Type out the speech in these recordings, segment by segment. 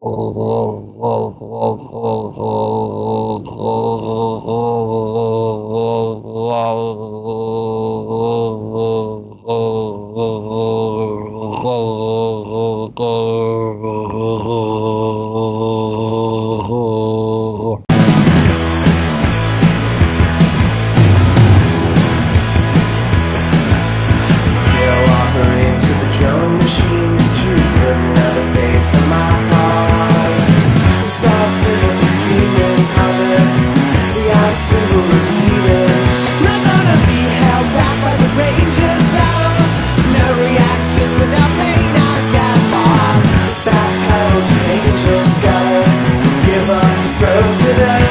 Still offering to the drum machine. You put another face on my heart. The stars singing for streaming color. The art symbol repeated. Not gonna be held back by the range's sorrow. No reaction without pain. I got more. That held pages go. Give up the throat today.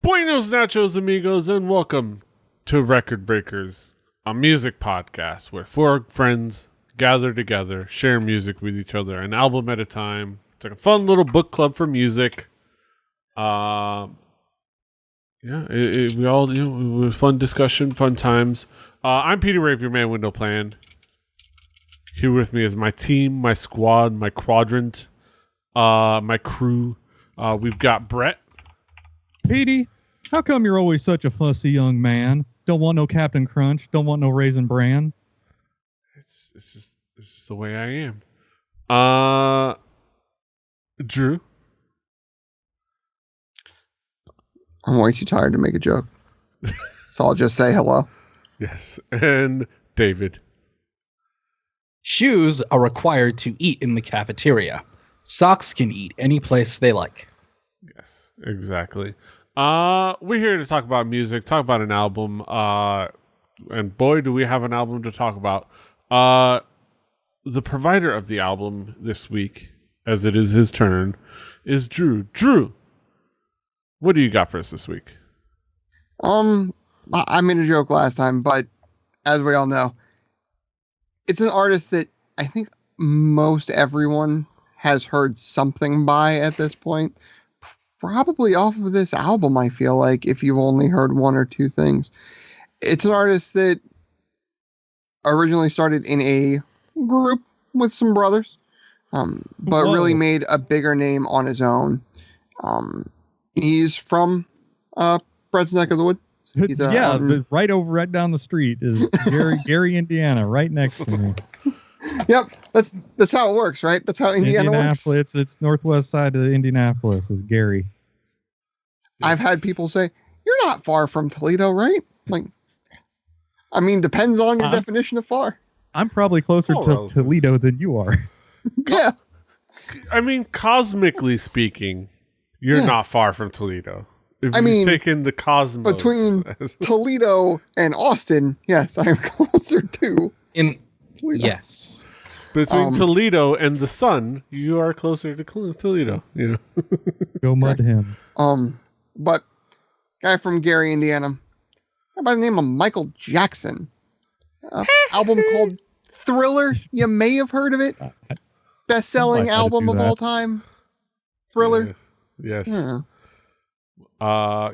Buenos nachos, amigos, and welcome to Record Breakers, a music podcast where four friends gather together, share music with each other, an album at a time. It's like a fun little book club for music. We all, it was fun discussion, fun times. I'm Peter Rave, your man, Window Plan. Here with me is my team, my squad, my quadrant, my crew. We've got Brett. Petey, how come you're always such a fussy young man? Don't want no Captain Crunch. Don't want no Raisin Bran. It's just the way I am. Drew. I'm way too tired to make a joke. So I'll just say hello. Yes. And David. Shoes are required to eat in the cafeteria. Socks can eat any place they like. Yes, exactly. We're here to talk about music, talk about an album. And boy, do we have an album to talk about. The provider of the album this week, as it is his turn, is Drew. Drew, what do you got for us this week? I made a joke last time, but as we all know, it's an artist that I think most everyone has heard something by at this point. Probably off of this album, I feel like, if you've only heard one or two things. It's an artist that originally started in a group with some brothers, but really made a bigger name on his own. He's from Brett's neck of the woods. Right down the street is Gary, Indiana, right next to me. Yep, that's how it works, right? That's how Indiana works. It's northwest side of Indianapolis is Gary. I've had people say, "You're not far from Toledo, right?" Like, I mean, depends on your definition of far. I'm probably closer to Toledo than you are. Yeah. I mean, cosmically speaking, you're not far from Toledo. If you've taken the cosmos between Toledo and Austin, yes, I am closer to Toledo. Yes. Between Toledo and the sun, you are closer to Toledo. You know. Go Mud Hens. But guy from Gary, Indiana, by the name of Michael Jackson. Album called Thriller. You may have heard of it. Best-selling album of all time. Thriller. Yes. Yeah.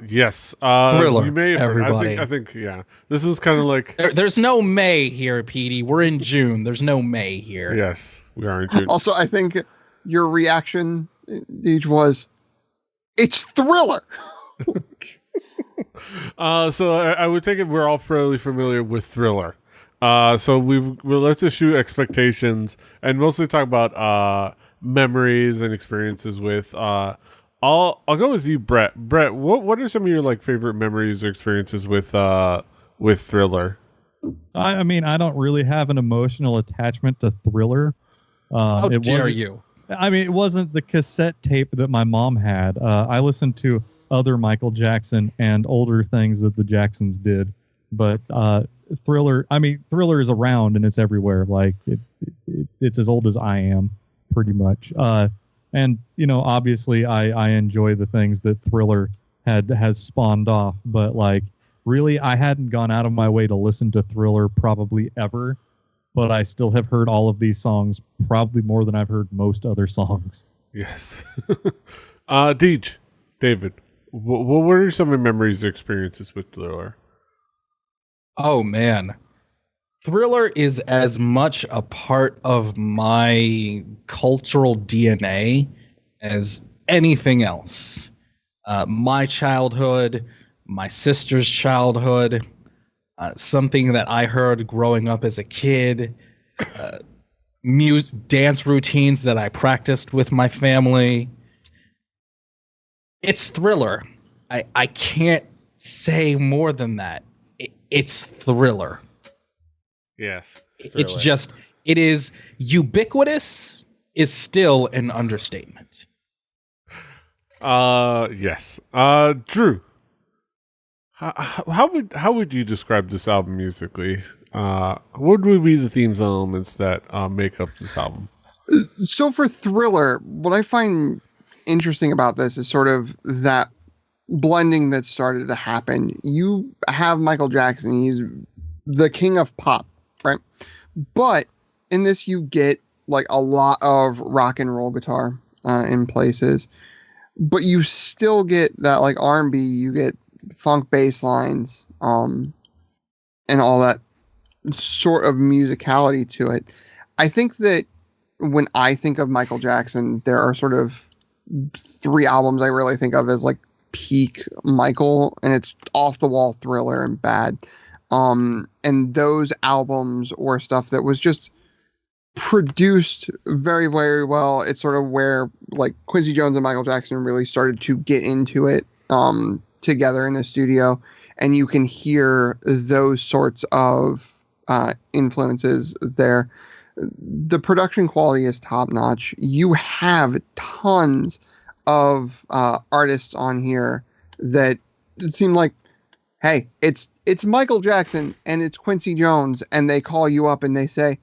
Yes. Thriller. You may have everybody. I think. Yeah. This is kind of like. There's no May here, Petey. We're in June. There's no May here. Yes, we are in June. Also, I think your reaction, Deej, was, it's Thriller. So I would think we're all fairly familiar with Thriller. So let's issue expectations and mostly talk about memories and experiences with. I'll go with you, Brett. Brett, what are some of your like favorite memories or experiences with Thriller? I mean, I don't really have an emotional attachment to Thriller. How dare you? I mean, it wasn't the cassette tape that my mom had. I listened to other Michael Jackson and older things that the Jacksons did, but Thriller is around and it's everywhere. Like it's as old as I am, pretty much. And obviously, I enjoy the things that Thriller has spawned off, but like really, I hadn't gone out of my way to listen to Thriller probably ever. But I still have heard all of these songs probably more than I've heard most other songs. Yes. David, what are some of your memories or experiences with Thriller? Oh, man. Thriller is as much a part of my cultural DNA as anything else. My childhood, my sister's childhood, something that I heard growing up as a kid, dance routines that I practiced with my family. It's Thriller. I can't say more than that. It's Thriller. Yes. It's just, it is ubiquitous is still an understatement. Yes. Drew, how would you describe this album musically? What would be the themes and elements that make up this album? So for Thriller, what I find interesting about this is sort of that blending that started to happen. You have Michael Jackson, he's the king of pop, right? But in this, you get like a lot of rock and roll guitar in places, but you still get that like R&B, you get funk bass lines, and all that sort of musicality to it. I think that when I think of Michael Jackson, there are sort of 3 albums I really think of as like peak Michael, and it's Off the Wall, Thriller, and Bad. And those albums were stuff that was just produced very, very well. It's sort of where like Quincy Jones and Michael Jackson really started to get into it together in the studio, and you can hear those sorts of influences there. The production quality is top notch. You have tons of artists on here that it seem like, hey, it's Michael Jackson and it's Quincy Jones, and they call you up and they say,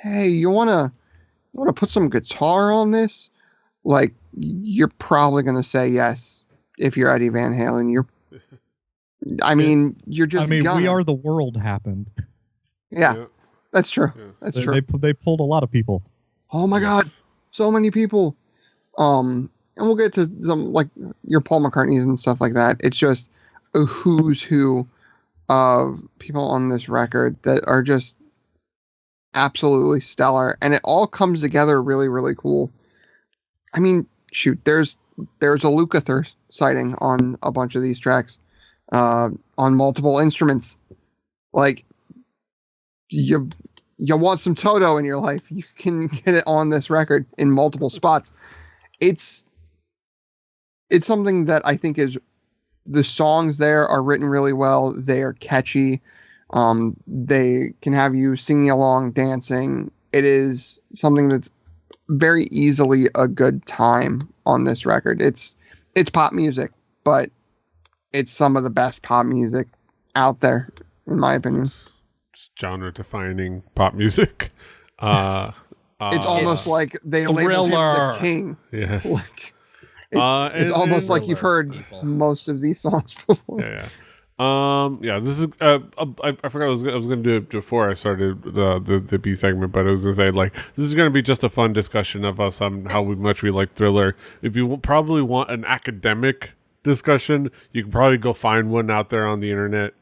hey, you wanna put some guitar on this? Like, you're probably gonna say yes if you're Eddie Van Halen. You're just. We gonna. Are the World happened. Yeah. That's true. Yeah. That's true. They pulled a lot of people. Oh my God, so many people. And we'll get to some like your Paul McCartney's and stuff like that. It's just a who's who of people on this record that are just absolutely stellar, and it all comes together really, really cool. I mean, shoot, there's a Lukather sighting on a bunch of these tracks, on multiple instruments. Like, you want some Toto in your life, you can get it on this record in multiple spots. It's something that I think is, the songs there are written really well. They are catchy. They can have you singing along, dancing. It is something that's very easily a good time on this record. It's pop music, but it's some of the best pop music out there, in my opinion. Genre defining pop music. It's almost like they labeled him the king. Yes. Like, it's almost like you've heard most of these songs before. Yeah. This is I forgot I was going to do it before I started the B segment, but I was going to say, like, this is going to be just a fun discussion of us on how much we like Thriller. If you probably want an academic discussion, you can probably go find one out there on the internet.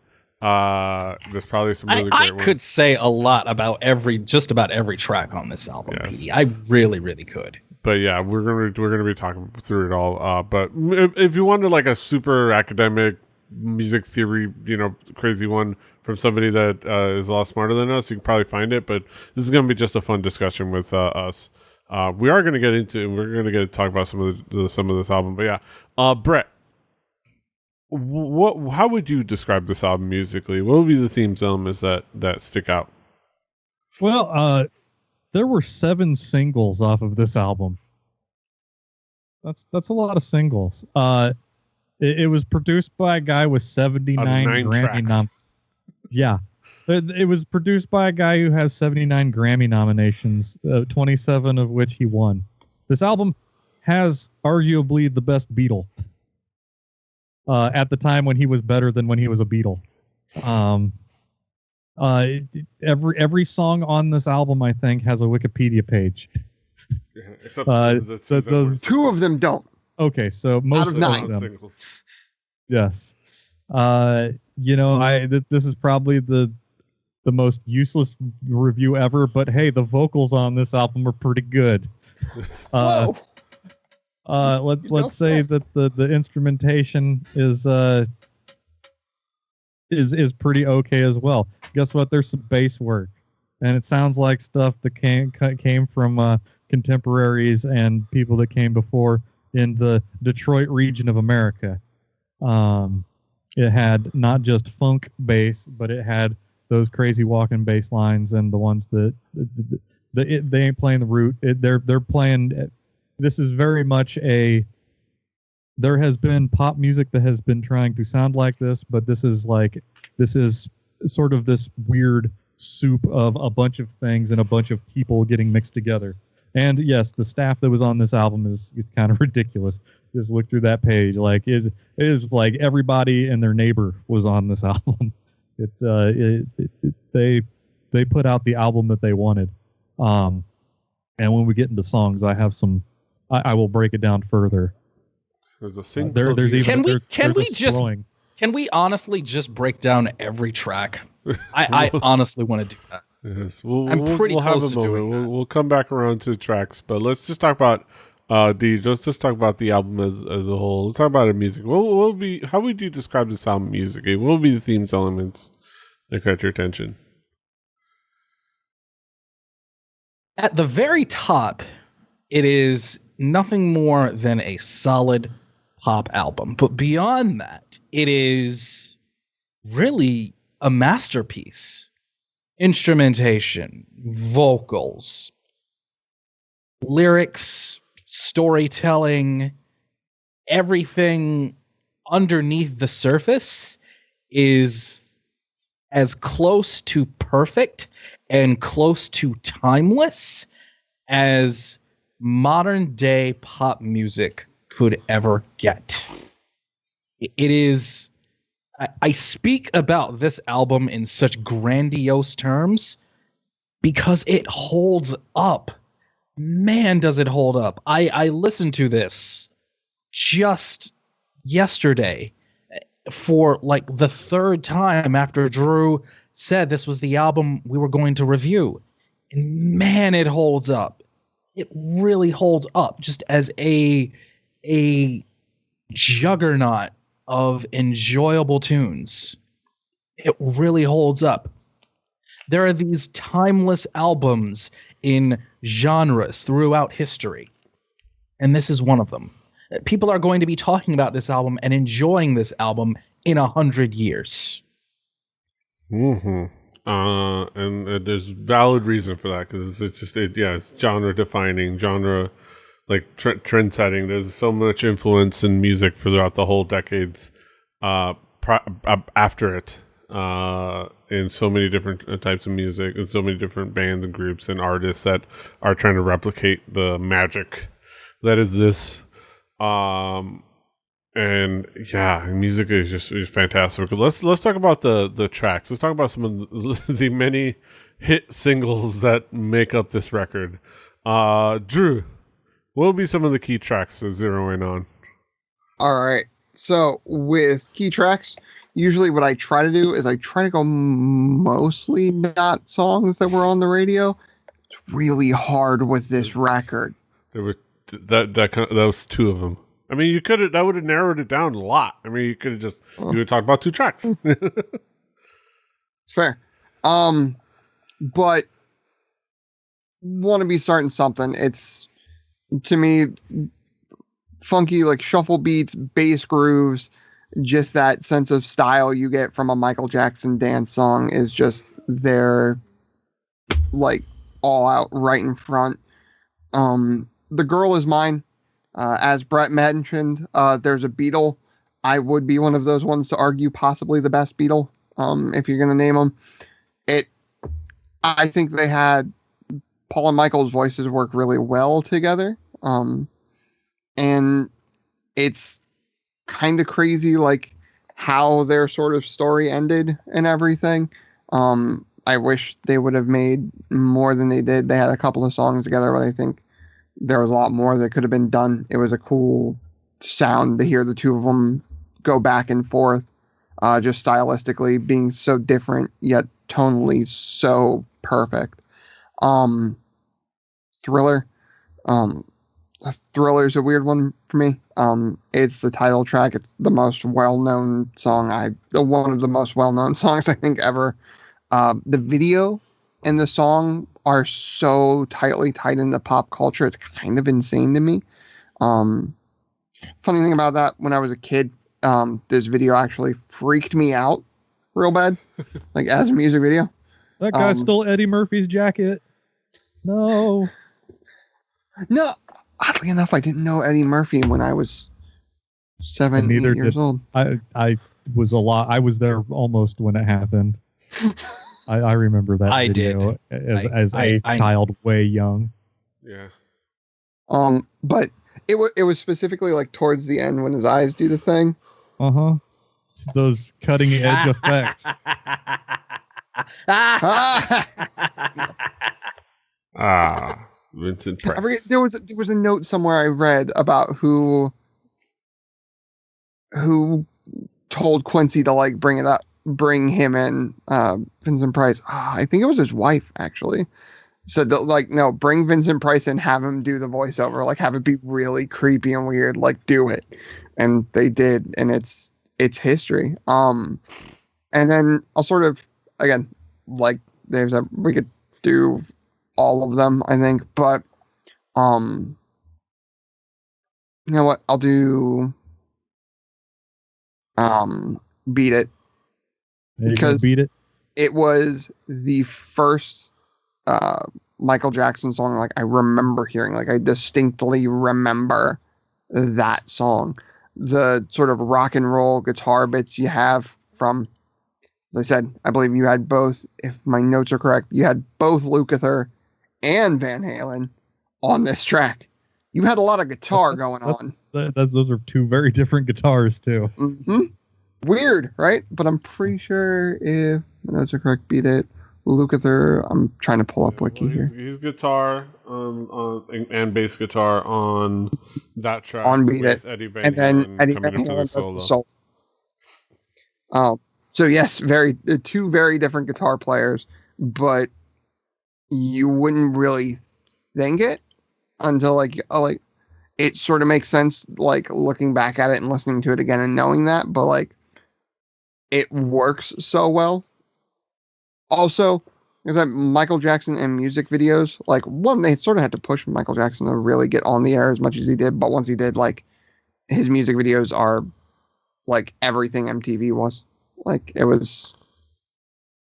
There's probably some really great ones. I could say a lot about just about every track on this album. Yes. I really, really could. But yeah, we're gonna be talking through it all. But if you wanted like a super academic music theory, crazy one from somebody that is a lot smarter than us, you can probably find it. But this is gonna be just a fun discussion with us. We are gonna get into, and we're gonna get to talk about some of this album. But yeah, Brett, how would you describe this album musically? What would be the themes, elements that stick out? Well, there were 7 singles off of this album. That's a lot of singles. It was produced by a guy with 79 Grammy Yeah. It was produced by a guy who has 79 Grammy nominations, 27 of which he won. This album has arguably the best Beatle. At the time when he was better than when he was a Beatle. Every song on this album, I think, has a Wikipedia page. Yeah, except the 2 of them don't. Okay, so most out of 9 them. Singles. Yes. This is probably the the most useless review ever, but hey, the vocals on this album are pretty good. Whoa. Let's say that the instrumentation is pretty okay as well. Guess what? There's some bass work, and it sounds like stuff that came from contemporaries and people that came before in the Detroit region of America. It had not just funk bass, but it had those crazy walking bass lines and the ones that they ain't playing the root. They're playing. This is very much a. There has been pop music that has been trying to sound like this, but this is sort of this weird soup of a bunch of things and a bunch of people getting mixed together. And yes, the staff that was on this album is kind of ridiculous. Just look through that page. Like it is like everybody and their neighbor was on this album. They put out the album that they wanted. And when we get into songs, I have some. I will break it down further. There's a single. There's even. Can we honestly just break down every track? I honestly want to do that. Yes, I'm pretty close to doing that. We'll come back around to tracks, but let's just talk about let's just talk about the album as a whole. Let's talk about the music. How would you describe this album musically? What would be the themes, elements that caught your attention? At the very top, it is nothing more than a solid pop album. But beyond that, it is really a masterpiece. Instrumentation, vocals, lyrics, storytelling, everything underneath the surface is as close to perfect and close to timeless as modern day pop music could ever get. It is. I speak about this album in such grandiose terms because it holds up. Man, does it hold up. I listened to this just yesterday for like the third time after Drew said this was the album we were going to review. And man, it holds up. It really holds up just as a juggernaut of enjoyable tunes. It really holds up. There are these timeless albums in genres throughout history, and this is one of them. People are going to be talking about this album and enjoying this album in 100 years. Mm-hmm. And there's valid reason for that because it's genre defining, genre like trend setting. There's so much influence in music throughout the whole decades after it, in so many different types of music and so many different bands and groups and artists that are trying to replicate the magic that is this. And yeah, music is just fantastic. Let's talk about the tracks. Let's talk about some of the many hit singles that make up this record. Drew, what will be some of the key tracks to zero in on? All right. So with key tracks, usually what I try to do is I try to go mostly not songs that were on the radio. It's really hard with this record. There were that was two of them. I mean, that would have narrowed it down a lot. I mean, you could have just you would talk about two tracks. It's fair. But want to be starting something. It's, to me, funky, like shuffle beats, bass grooves, just that sense of style you get from a Michael Jackson dance song is just there, like all out right in front. The Girl Is Mine, as Brett mentioned, there's a Beatle. I would be one of those ones to argue possibly the best Beatle, if you're going to name them. I think they had Paul and Michael's voices work really well together. And it's kind of crazy, like how their sort of story ended and everything. I wish they would have made more than they did. They had a couple of songs together, but I think there was a lot more that could have been done. It was a cool sound to hear the two of them go back and forth. just stylistically being so different yet tonally so perfect. Thriller. Thriller's a weird one for me. It's the title track. It's the most well-known song. One of the most well-known songs I think ever. The video and the song are so tightly tied into pop culture. It's kind of insane to me. Funny thing about that, when I was a kid, this video actually freaked me out real bad, like as a music video. That guy stole Eddie Murphy's jacket. No. No, oddly enough, I didn't know Eddie Murphy when I was 7, 8 years old. I was I was there almost when it happened. I remember that video as a child way young. Yeah. But it was specifically like towards the end when his eyes do the thing. Uh-huh. Those cutting edge effects. Vincent Price. I forget, there was a note somewhere I read about who told Quincy to like bring him in, Vincent Price. I think it was his wife actually. Said that, like, no, bring Vincent Price and have him do the voiceover, like have it be really creepy and weird, like do it. And they did, and it's history. And then I'll sort of, again, like we could do all of them, I think, but you know what? I'll do Beat It. Because Beat It. It was the first Michael Jackson song like I remember hearing. Like I distinctly remember that song. The sort of rock and roll guitar bits you have from, as I said, I believe you had both, if my notes are correct, you had both Lukather and Van Halen on this track. You had a lot of guitar going on. Those are two very different guitars too. Mm-hmm. Weird, right? But I'm pretty sure if my notes are correct, Beat It, Lukather. I'm trying to pull up Wiki here. He's guitar and bass guitar on that track on Beat It, Eddie Van and then Halen Eddie coming Van into Halen the does the solo. solo. So yes, two very different guitar players, but you wouldn't really think it until like it sort of makes sense, like looking back at it and listening to it again and knowing that, but like it works so well. Also, because that Michael Jackson and music videos, like one, they sort of had to push Michael Jackson to really get on the air as much as he did, but once he did, like his music videos are like everything MTV was. Like it was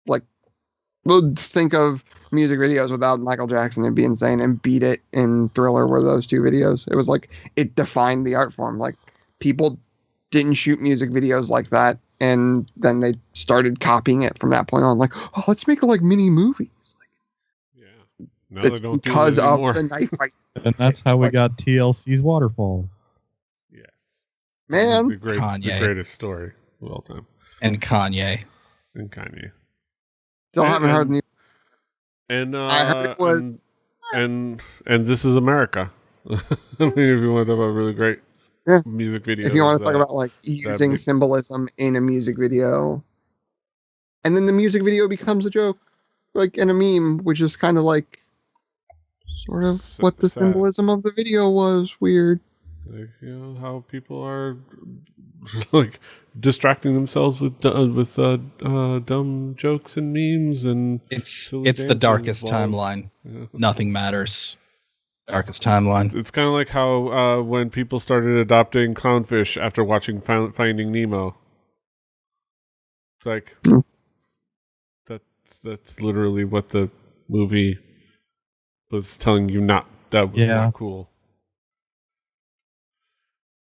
like, we'll think of music videos without Michael Jackson, it'd be insane. And Beat It and Thriller were those two videos. It was like it defined the art form. Like people didn't shoot music videos like that, and then they started copying it from that point on. Like, oh, let's make it like mini movies. Like, yeah, no, it's they don't because do it of anymore. the knife fight. And that's how we got TLC's Waterfall. Yes, Man, the greatest story of all time. And Kanye. And Kanye. Still haven't heard the news. And I heard it was and This Is America. I mean, if you want to talk about really great music videos, if you want to talk about like using symbolism in a music video, and then the music video becomes a joke, like in a meme, which is kind of like sort of what the symbolism of the video was. Weird. Like, you know how people are like distracting themselves with dumb jokes and memes, and it's the darkest timeline. Yeah. Nothing matters. Darkest timeline. It's kind of like how when people started adopting clownfish after watching Finding Nemo. It's like that's literally what the movie was telling you. That was not cool.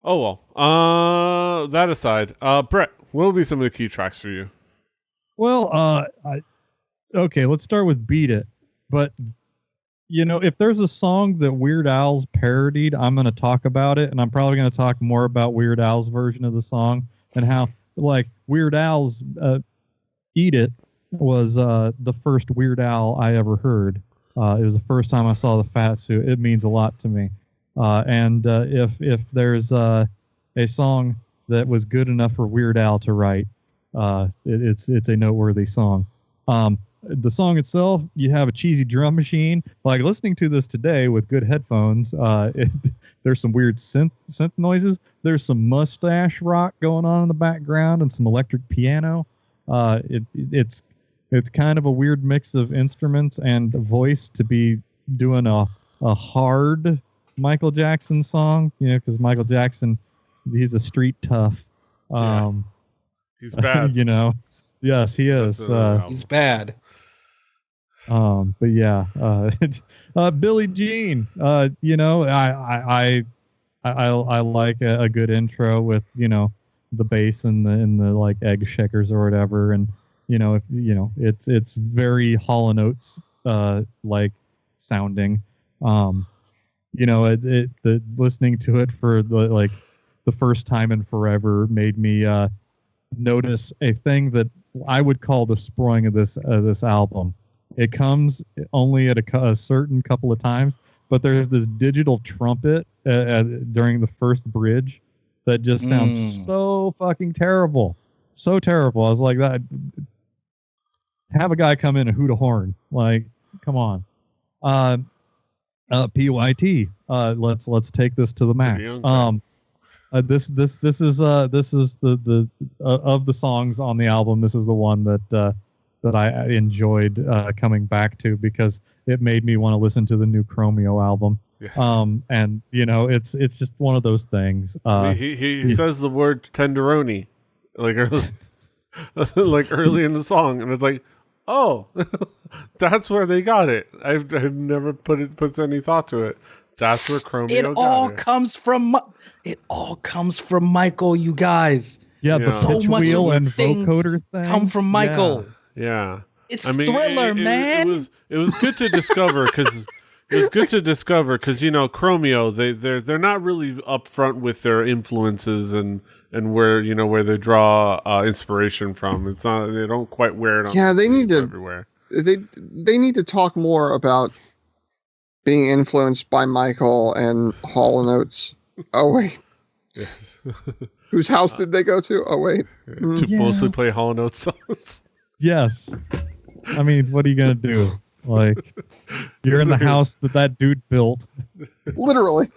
Oh well. That aside, Brett, what will be some of the key tracks for you? Well, okay, let's start with Beat It. But you know, if there's a song that Weird Al's parodied, I'm going to talk about it, and I'm probably going to talk more about Weird Al's version of the song and how, like, Weird Al's "Eat It" was the first Weird Al I ever heard. It was the first time I saw the fat suit. It means a lot to me. And if there's a song that was good enough for Weird Al to write, It's a noteworthy song. The song itself, you have a cheesy drum machine. Like listening to this today with good headphones, there's some weird synth noises. There's some mustache rock going on in the background and some electric piano. It's kind of a weird mix of instruments and voice to be doing a hard Michael Jackson song, because Michael Jackson, he's a street tough. He's bad. Yes, he is. He's bad. But yeah, it's Billie Jean. I like a good intro with the bass and the like egg shakers or whatever, and it's very Hall and Oates like sounding. Listening to it for the first time in forever made me notice a thing that I would call the sproing of this album. It comes only at a certain couple of times, but there's this digital trumpet during the first bridge that just sounds so fucking terrible. So terrible. I was like, that. Have a guy come in and hoot a horn. Like, come on. PYT. Let's take this to the max. This is the of the songs on the album. This is the one that I enjoyed coming back to because it made me want to listen to the new Chromeo album. Yes. And it's just one of those things. He says the word tenderoni like early in the song, and it's like, oh, that's where they got it. I've never put any thought to it. That's where Chromeo got it. It all comes from Michael, you guys. Yeah, the So pitch much wheel of and things vocoder thing come from Michael. Yeah. It's Thriller, man. It was good to discover because Chromeo they're not really upfront with their influences and where they draw inspiration from. It's not, they don't quite wear it on. Yeah, they need to everywhere. They need to talk more about being influenced by Michael and Hall and Oates. Oh wait, Yes. whose house did they go to? Oh wait, To mostly play Hall & Oates songs. Yes. I mean, what are you gonna do? Like, you're in the house that dude built. literally.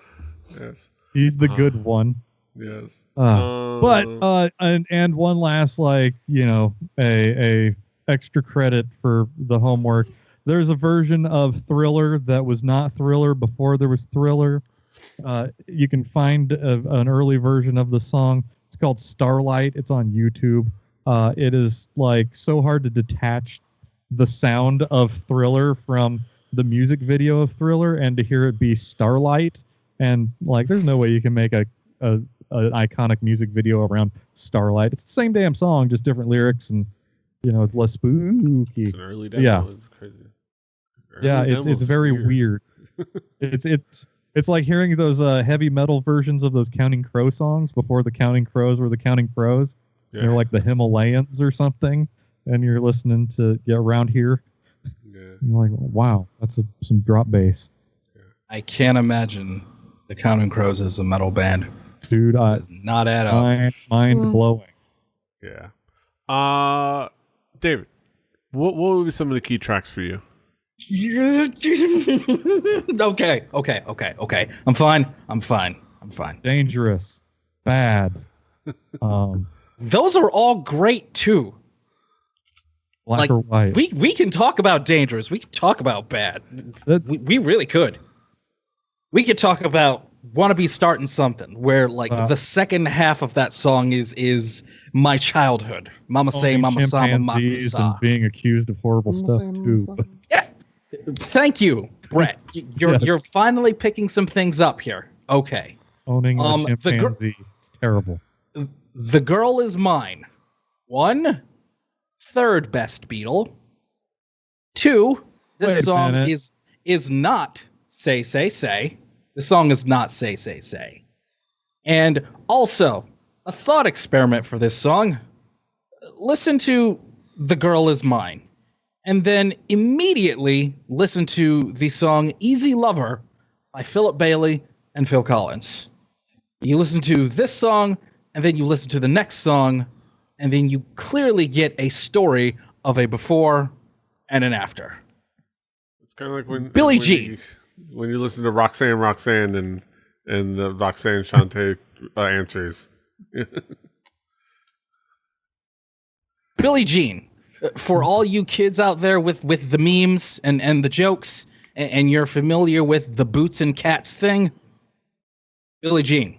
Yes. He's the good one. Yes. But and one last a extra credit for the homework. There's a version of Thriller that was not Thriller before there was Thriller. You can find an early version of the song. It's called Starlight. It's on YouTube. It is so hard to detach the sound of Thriller from the music video of Thriller and to hear it be Starlight. And there's no way you can make an iconic music video around Starlight. It's the same damn song, just different lyrics, and it's less spooky. It's an early demo. Yeah. It's crazy. It's very weird. It's like hearing those heavy metal versions of those Counting Crow songs before the Counting Crows were the Counting Crows. Yeah. They're like the Himalayans or something, and you're listening to Around Here. Yeah. You're like, wow, that's some drop bass. I can't imagine the Counting Crows as a metal band. Dude, Does not add up. mind blowing. Yeah. David, what would be some of the key tracks for you? Okay. I'm fine. Dangerous, bad. Those are all great too. Black or white. We can talk about dangerous. We can talk about bad. We really could. We could talk about "Wanna Be Starting Something," where the second half of that song is my childhood. Mama say, mama sa, mama sa. And being accused of horrible stuff too. Yeah. Thank you, Brett. You're finally picking some things up here. Okay. Owning a chimpanzee. It's terrible. The Girl Is Mine. 1, third best Beatle. 2, this song is not Say Say Say. The song is not Say Say Say. And also, a thought experiment for this song. Listen to The Girl Is Mine. And then immediately listen to the song Easy Lover by Philip Bailey and Phil Collins. You listen to this song, and then you listen to the next song, and then you clearly get a story of a before and an after. It's kind of like when Billie Jean. When you listen to Roxanne and the Roxanne Shante answers. Billie Jean. For all you kids out there with the memes and the jokes, and you're familiar with the boots and cats thing, Billie Jean,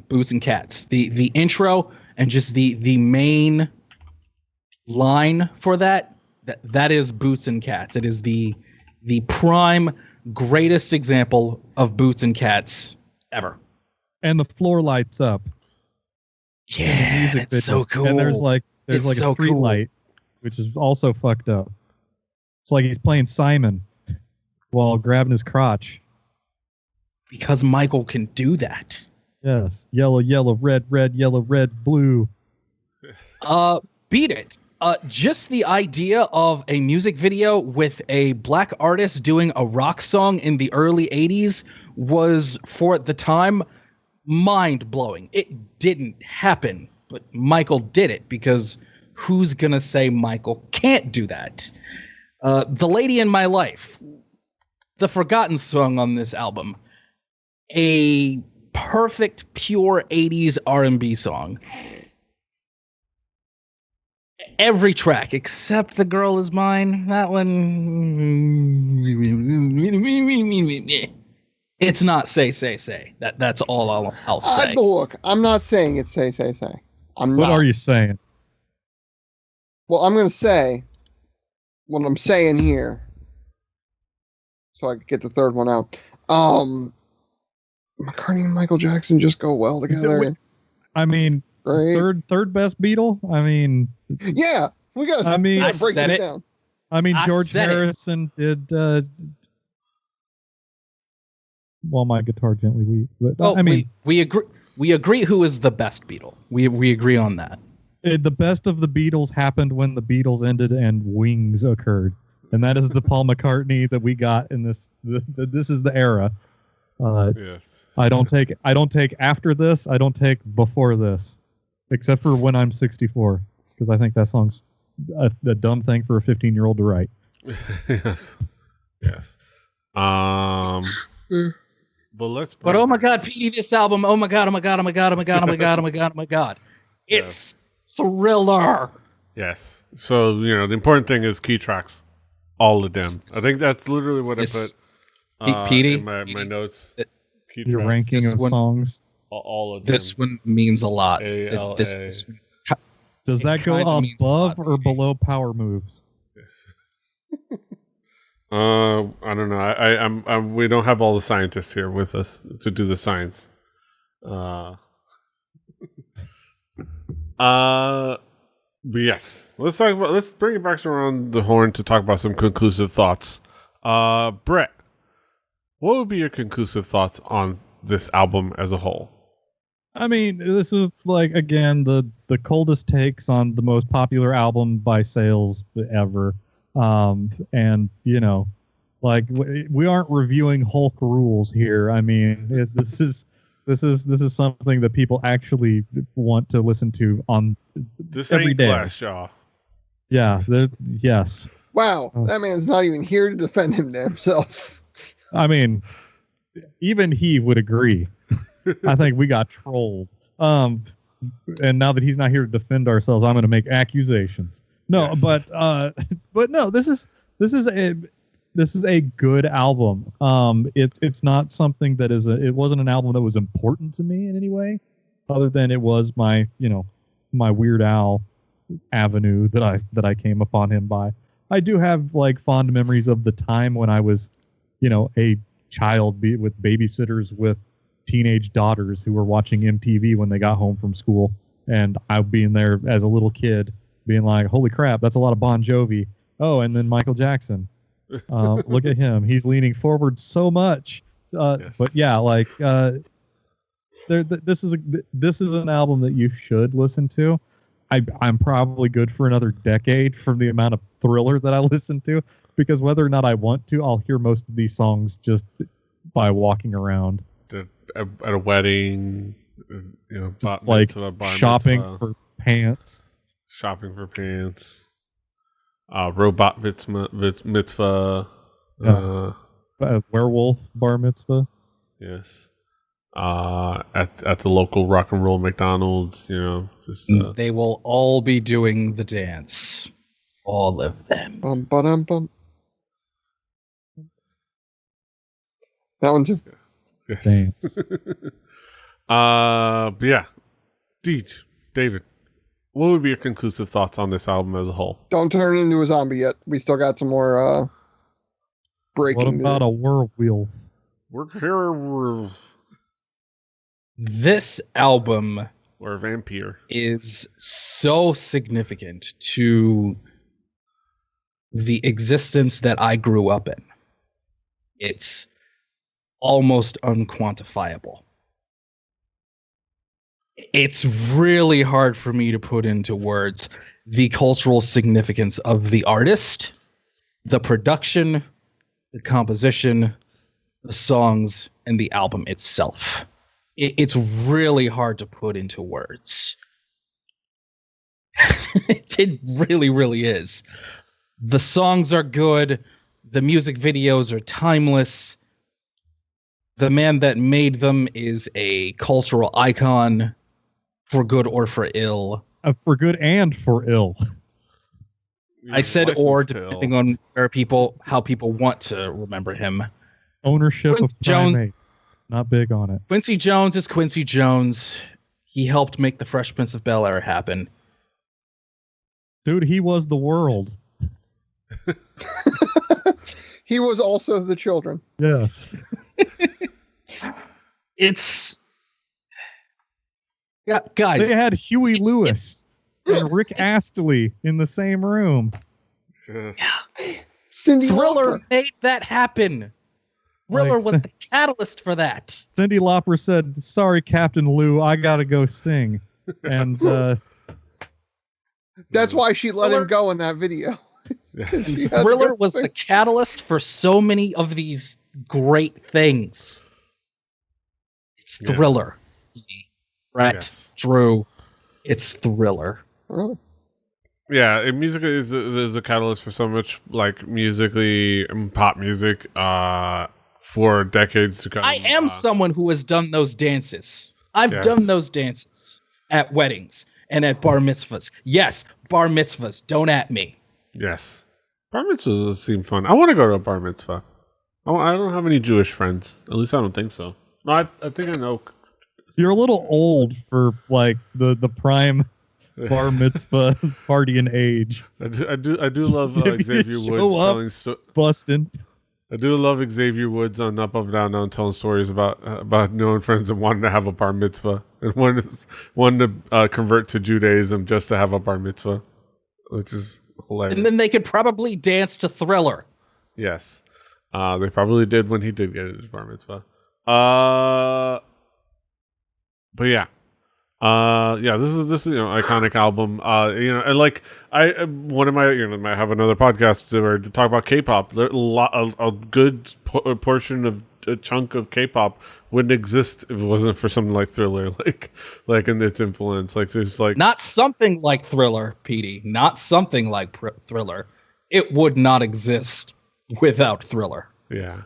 boots and cats. The intro and just the main line for that is boots and cats. It is the prime greatest example of boots and cats ever. And the floor lights up. Yeah, it's so cool. And there's like a street light, which is also fucked up. It's like he's playing Simon while grabbing his crotch. Because Michael can do that. Yes. Yellow, yellow, red, red, yellow, red, blue. Beat it. Just the idea of a music video with a black artist doing a rock song in the early 80s was, for the time, mind-blowing. It didn't happen, but Michael did it, because who's gonna say Michael can't do that? The Lady in My Life, the forgotten song on this album, a perfect, pure 80s R&B song. Every track except The Girl Is Mine, that one, it's not say. That's all I'll say. Look, I'm not saying it's say. What are you saying? Well, I'm going to say what I'm saying here, so I can get the third one out. McCartney and Michael Jackson just go well together. I mean, right? third best Beatle. I mean, yeah, we got. I mean, break said this it. down. I mean, I George said it. Harrison did. Well, my guitar gently weep, but Oh, I mean, we agree. We agree who is the best Beatle. We agree on that. the best of the Beatles happened when the Beatles ended and Wings occurred, and that is the Paul McCartney that we got in this. This is the era. Yes. I don't take after this. I don't take before this, except for When I'm 64, because I think that song's a dumb thing for a 15-year-old to write. Yes. But let's. But oh my God, Petey, this album! Oh my God! It's Thriller. Yes. So the important thing is key tracks, all of them. I think that's literally what I put. Petey, in my notes. Key Your tracks. ranking This of one- songs. All of them. This one means a lot. ALA. This one, Does It that go kinda means a above lot, or maybe. below Power Moves? I don't know. We don't have all the scientists here with us to do the science. But yes, let's bring it back around the horn to talk about some conclusive thoughts. Brett, what would be your conclusive thoughts on this album as a whole? I mean, this is like, again, the coldest takes on the most popular album by sales ever. And like we aren't reviewing Hulk rules here. I mean, this is something that people actually want to listen to on This every ain't day. Glassjaw. Yeah. Yes. Wow, that man's not even here to defend himself. I mean, even he would agree. I think we got trolled. And now that he's not here to defend ourselves, I'm going to make accusations. No, Yes. but no, this is a good album. It's not something that it wasn't an album that was important to me in any way, other than it was my Weird Al avenue that I came upon him by. I do have like fond memories of the time when I was, a child with babysitters with teenage daughters who were watching MTV when they got home from school, and I being there as a little kid, being like, "Holy crap, that's a lot of Bon Jovi." Oh, and then Michael Jackson. Look at him; he's leaning forward so much. Yes. But yeah, like this is an album that you should listen to. I'm probably good for another decade from the amount of Thriller that I listen to, because whether or not I want to, I'll hear most of these songs just by walking around. At a wedding, bat Like mitzvah, bar shopping mitzvah. for pants. Shopping for pants. Robot mitzvah. Yeah. Werewolf bar mitzvah. Yes. At the local rock and roll McDonald's, just They will all be doing the dance. All of them. Bum, ba-dum, bum. That one too. yes. Dance. But yeah, David, what would be your conclusive thoughts on this album as a whole? Don't turn into a zombie yet. We still got some more breaking. What about a werewolf? We're here. This album Or a vampire. is so significant to the existence that I grew up in. It's almost unquantifiable. It's really hard for me to put into words the cultural significance of the artist, the production, the composition, the songs, and the album itself. It's really hard to put into words. It really, really is. The songs are good. The music videos are timeless. The man that made them is a cultural icon, for good or for ill. For good and for ill. I said or, Licensed to depending ill. on how people want to remember him. Ownership Quincy of Jones- primates. Not big on it. Quincy Jones is Quincy Jones. He helped make the Fresh Prince of Bel-Air happen. Dude, he was the world. He was also the children. Yes. It's... Yeah, guys. They had Huey Lewis and Rick Astley in the same room. Yes. Cindy Thriller Lauper. made that happen. Thriller Like, was the catalyst for that. Cyndi Lauper said, "Sorry, Captain Lou, I gotta go sing." And That's why she let Thriller- him go in that video. Yeah. She had to Thriller go was sing. the catalyst for so many of these great things. It's Yeah. Thriller. Brett, Yes. Drew, it's Thriller. Oh. Yeah, music is a catalyst for so much, like, musically and pop music for decades to come. I am someone who has done those dances. I've Yes. done those dances at weddings and at bar mitzvahs. Yes, bar mitzvahs. Don't at me. Yes. Bar mitzvahs seem fun. I want to go to a bar mitzvah. I don't have any Jewish friends. At least I don't think so. No, I think I know. you're a little old for like the prime bar mitzvah partying age. I do love If you Xavier show Woods up- telling Busting. I do love Xavier Woods on Up Up Down Down telling stories about knowing friends and wanting to have a bar mitzvah and one to convert to Judaism just to have a bar mitzvah, which is hilarious. And then they could probably dance to Thriller. Yes, they probably did when he did get his bar mitzvah. But yeah. This is iconic album. And like one of my might have another podcast where to talk about K-pop. A good portion of a chunk of K-pop wouldn't exist if it wasn't for something like Thriller, like in its influence. Like there's like Not something like Thriller, Petey. Not something like Thriller. It would not exist without Thriller. yeah,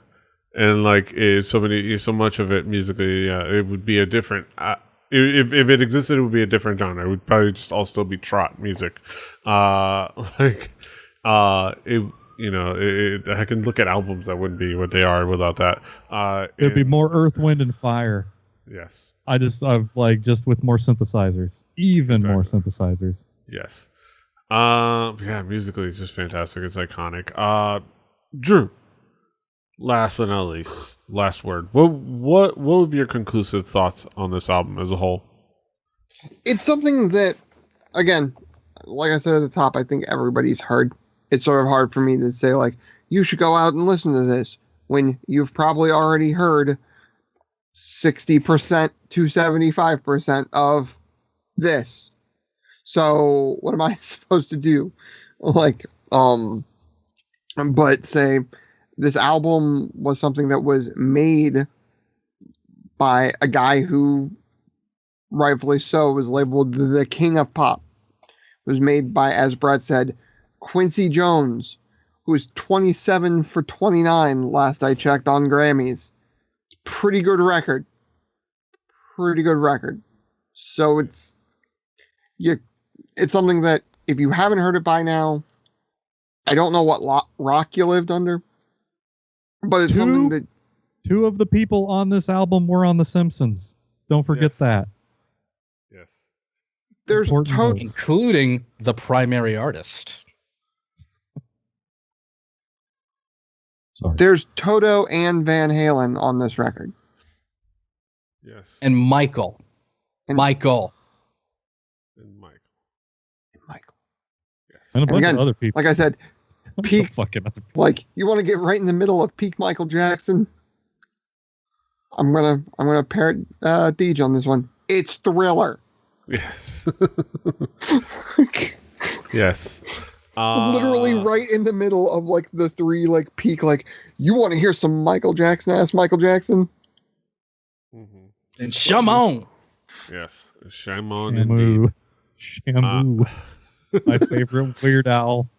and like so much of it musically, it would be a different. If it existed, it would be a different genre. It would probably just all still be trot music. I can look at albums that wouldn't be what they are without that. It'd be more Earth, Wind, and Fire. Yes, I've like just with more synthesizers, even more synthesizers. yes. Yeah, musically it's just fantastic. It's iconic. Drew, last but not least, last word. What would be your conclusive thoughts on this album as a whole? It's something that, again, like I said at the top, I think everybody's heard. It's sort of hard for me to say, like, you should go out and listen to this when you've probably already heard 60% to 75% of this. So what am I supposed to do? Like, but say this album was something that was made by a guy who, rightfully so, was labeled the king of pop. It was made by, as Brett said, Quincy Jones, who was 27 for 29 last I checked on Grammys. Pretty good record. Pretty good record. So it's something that if you haven't heard it by now, I don't know what rock you lived under, but it's something that 2 of the people on this album were on The Simpsons. Don't forget that. Yes. There's including the primary artist. Sorry. There's Toto and Van Halen on this record. Yes. And Michael. And Michael. And Michael. Yes. And a bunch again, of other people. Like I said, peak. Like, you want to get right in the middle of peak Michael Jackson? I'm gonna parrot Deej on this one. It's Thriller. Yes. Yes. Literally right in the middle of like the 3 like peak. Like, you want to hear some Michael Jackson? Ask Michael Jackson. Mm-hmm. And Shamon. Yes. Shamon indeed. Shamu. My favorite Weird Al.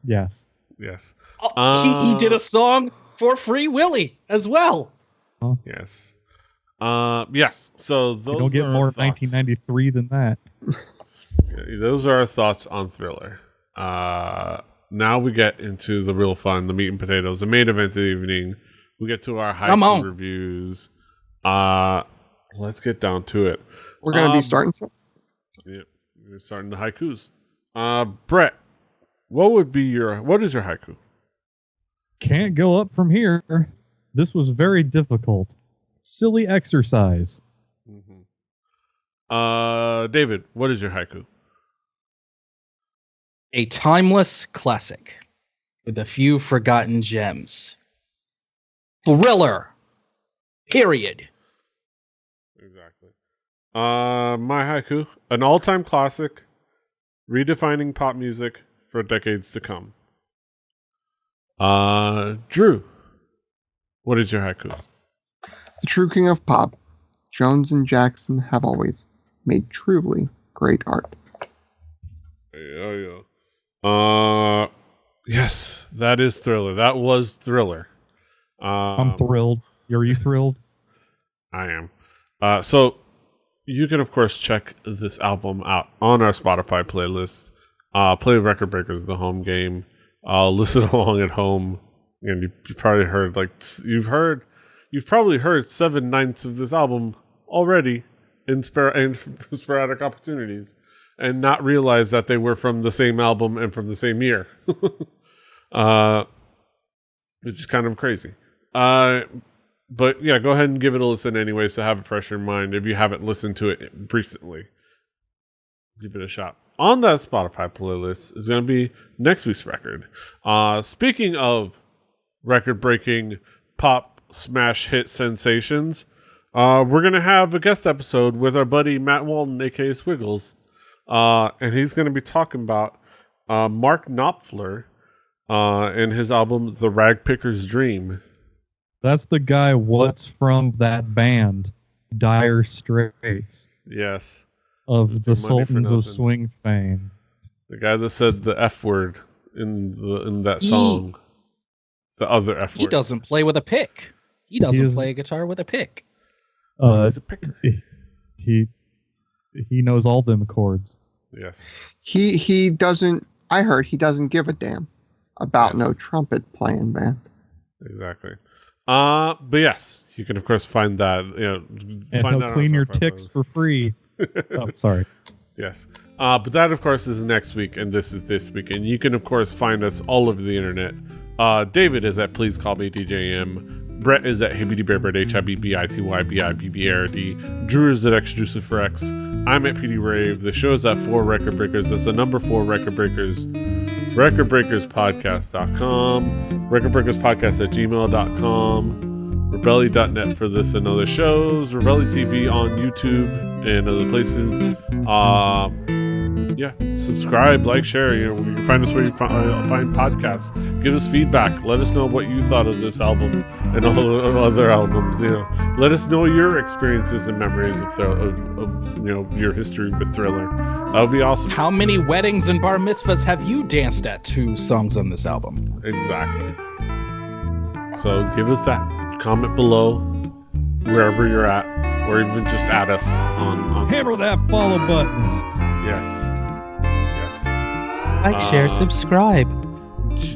Yes. Yes. He did a song for Free Willy as well. Yes. Yes. So those you don't get are more our thoughts. 1993 than that. Those are our thoughts on Thriller. Now we get into the real fun, the meat and potatoes, the main event of the evening. We get to our haiku reviews. Let's get down to it. We're gonna be starting some. Yeah, we're starting the haikus. Brett, what is your haiku? Can't go up from here. This was very difficult. Silly exercise. Mm-hmm. David, what is your haiku? A timeless classic with a few forgotten gems. Thriller. Period. Exactly. My haiku, an all-time classic, redefining pop music for decades to come. Drew, what is your haiku? The true king of pop, Jones and Jackson have always made truly great art. Yeah. Yes, that is Thriller. That was Thriller. I'm thrilled. Are you thrilled? I am. So you can, of course, check this album out on our Spotify playlist. Play Record Breakers, the home game. Listen along at home. And you probably heard, you've probably heard 7/9 of this album already in sporadic opportunities and not realize that they were from the same album and from the same year. Which is kind of crazy. But yeah, go ahead and give it a listen anyway, so have it fresh in mind. If you haven't listened to it recently, give it a shot. On that Spotify playlist is going to be next week's record. Speaking of record-breaking pop smash hit sensations, we're going to have a guest episode with our buddy Matt Walton, aka Swiggles. And he's going to be talking about Mark Knopfler and his album The Ragpicker's Dream. That's the guy what's from that band, Dire Straits. Yes. Of the Sultans of Swing fame. The guy that said the F word in that song. The other F word. He doesn't play with a pick. He doesn't play a guitar with a pick. He's a picker. He knows all them chords. Yes. He doesn't. I heard he doesn't give a damn about no trumpet playing band. Exactly. But yes, you can of course find that. And he'll clean your ticks for free. Oh, sorry. Yes. But that of course is next week, and this is this week, and you can of course find us all over the internet. David is at Please Call Me DJM. Brett is at HibbityBearBird, HIBBITYBIBBARD. Drew is at Extrusive for X. I'm at PD Rave. The show is at 4 Record Breakers. That's the number 4 Record Breakers. RecordBreakersPodcast.com. RecordBreakersPodcast@gmail.com. Rebelli.net for this and other shows. Rebelli TV on YouTube and other places. Yeah, subscribe, like, share. You can find us where you find podcasts. Give us feedback. Let us know what you thought of this album and all the other albums. Let us know your experiences and memories of your history with Thriller. That would be awesome. How many weddings and bar mitzvahs have you danced at to songs on this album? Exactly. So give us that. Comment below wherever you're at, or even just add us on. Hammer that follow button. Yes. Like, share, subscribe.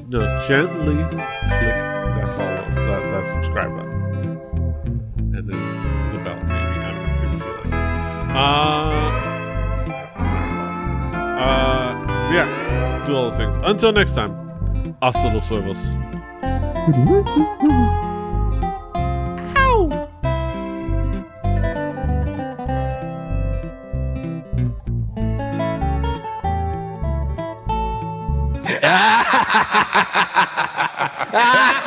Gently click that follow, that subscribe button, and then the bell. Maybe I don't know. Maybe feel like it. Yeah. Do all the things. Until next time. Hasta los huevos. Ah!